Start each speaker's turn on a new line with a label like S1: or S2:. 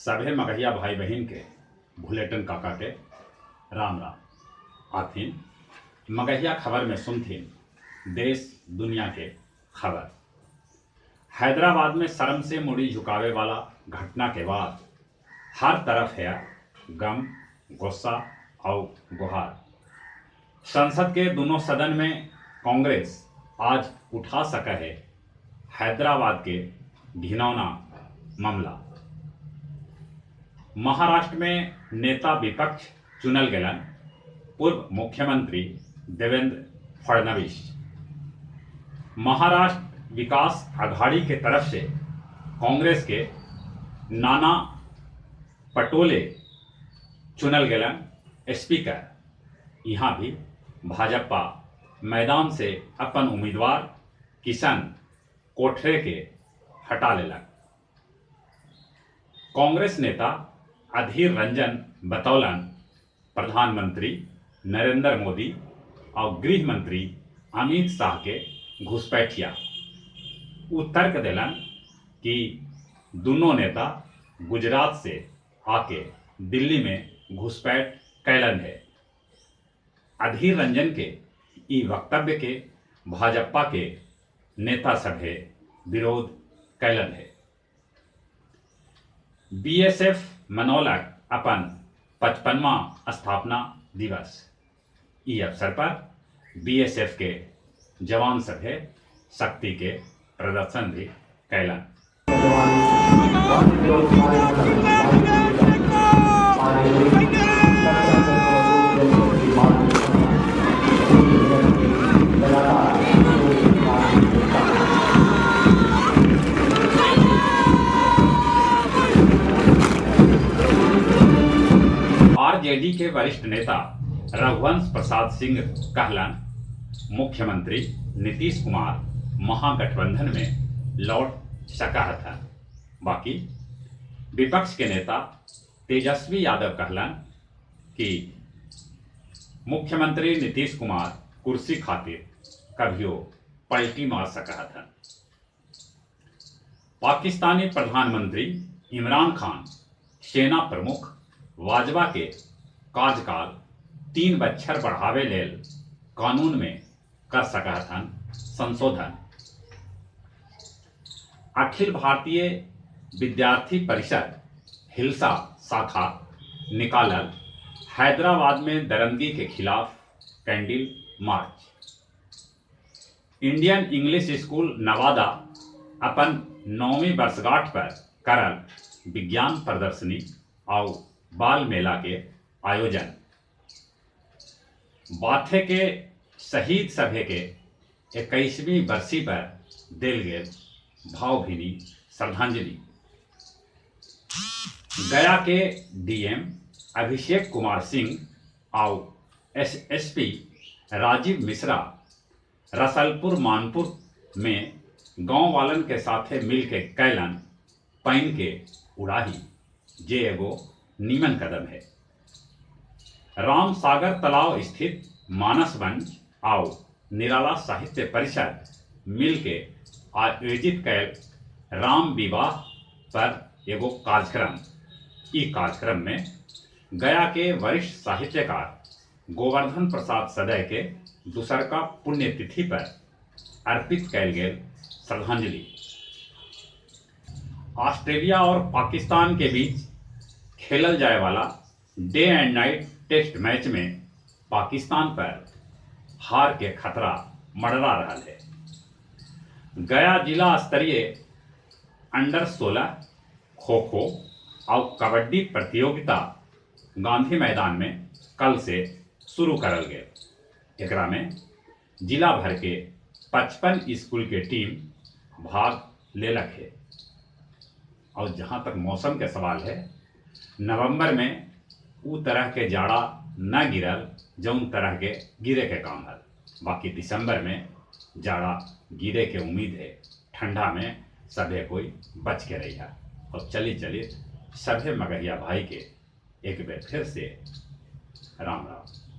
S1: सभे मगहिया भाई बहन के भुलेटन काका के राम राम। आथिन मगहिया खबर में सुनथिन देश दुनिया के खबर। हैदराबाद में शर्म से मुड़ी झुकावे वाला घटना के बाद हर तरफ है गम, गुस्सा और गुहार। संसद के दोनों सदन में कांग्रेस आज उठा सका है हैदराबाद के घिनौना मामला। महाराष्ट्र में नेता विपक्ष चुनल गेलन पूर्व मुख्यमंत्री देवेंद्र फडणवीस। महाराष्ट्र विकास आघाड़ी के तरफ से कांग्रेस के नाना पटोले चुनल गेलन स्पीकर। यहाँ भी भाजपा मैदान से अपन उम्मीदवार किशन कोठरे के हटा लेलक। कांग्रेस नेता अधीर रंजन बतौलन प्रधानमंत्री नरेंद्र मोदी और गृह मंत्री अमित शाह के घुसपैठिया। वो तर्क दिलन कि दोनों नेता गुजरात से आके दिल्ली में घुसपैठ कैलन है। अधीर रंजन के ई वक्तव्य के भाजपा के नेता सभे विरोध कैलन है। बीएसएफ मनौलक अपन 55वां स्थापना दिवस। ई अवसर पर बीएसएफ के जवान सभे शक्ति के प्रदर्शन भी कैलन। आरजेडी के वरिष्ठ नेता रघुवंश प्रसाद सिंह कहलन मुख्यमंत्री नीतीश कुमार महागठबंधन में लौट सका था। बाकी विपक्ष के नेता तेजस्वी यादव कहलन कि मुख्यमंत्री नीतीश कुमार कुर्सी खातिर कभियो पलटी मार सका था। पाकिस्तानी प्रधानमंत्री इमरान खान सेना प्रमुख वाजवा के कार्यकाल 3 बछर बढ़ावे लेल कानून में कर सका था संशोधन। अखिल भारतीय विद्यार्थी परिषद हिलसा शाखा निकालल हैदराबाद में दरंगी के खिलाफ candle march. Indian English school Nawada अपन 9वीं वर्षगांठ पर करल विज्ञान प्रदर्शनी और बाल मेला के आयोजन। बाथे के शहीद सभे के 21वीं बरसी पर दिल गेल भावभीनी श्रद्धांजलि। गया के डीएम अभिषेक कुमार सिंह और एसएसपी राजीव मिश्रा रसलपुर मानपुर में गांव वालन के साथे मिल के कैलन पैन के उड़ाही, जे एगो नीमन कदम है। राम सागर तालाब स्थित मानस मंच और निराला साहित्य परिषद मिल के आयोजित कैल राम विवाह पर एगो कार्यक्रम। ई कार्यक्रम में गया के वरिष्ठ साहित्यकार गोवर्धन प्रसाद सदै के दूसरका पुण्यतिथि पर अर्पित कैल गेल श्रद्धांजलि। ऑस्ट्रेलिया और पाकिस्तान के बीच खेलल जाए वाला day and night test match में पाकिस्तान पर हार के खतरा मंडरा रहा है। गया जिला स्तरीय अंडर 16 खो खो और कबड्डी प्रतियोगिता गांधी मैदान में कल से शुरू करल गए। एकरा में जिला भर के 55 स्कूल के टीम भाग लेलक है। और जहां तक मौसम के सवाल है, नवंबर में उ तरह के जाड़ा न गिरल जौन तरह के गिरे के काम है। बाकी दिसंबर में जाड़ा गिरे के उम्मीद है। ठंडा में सभे कोई बच के रही है। और चलिए सभे मगहिया भाई के एक बार फिर से राम राम।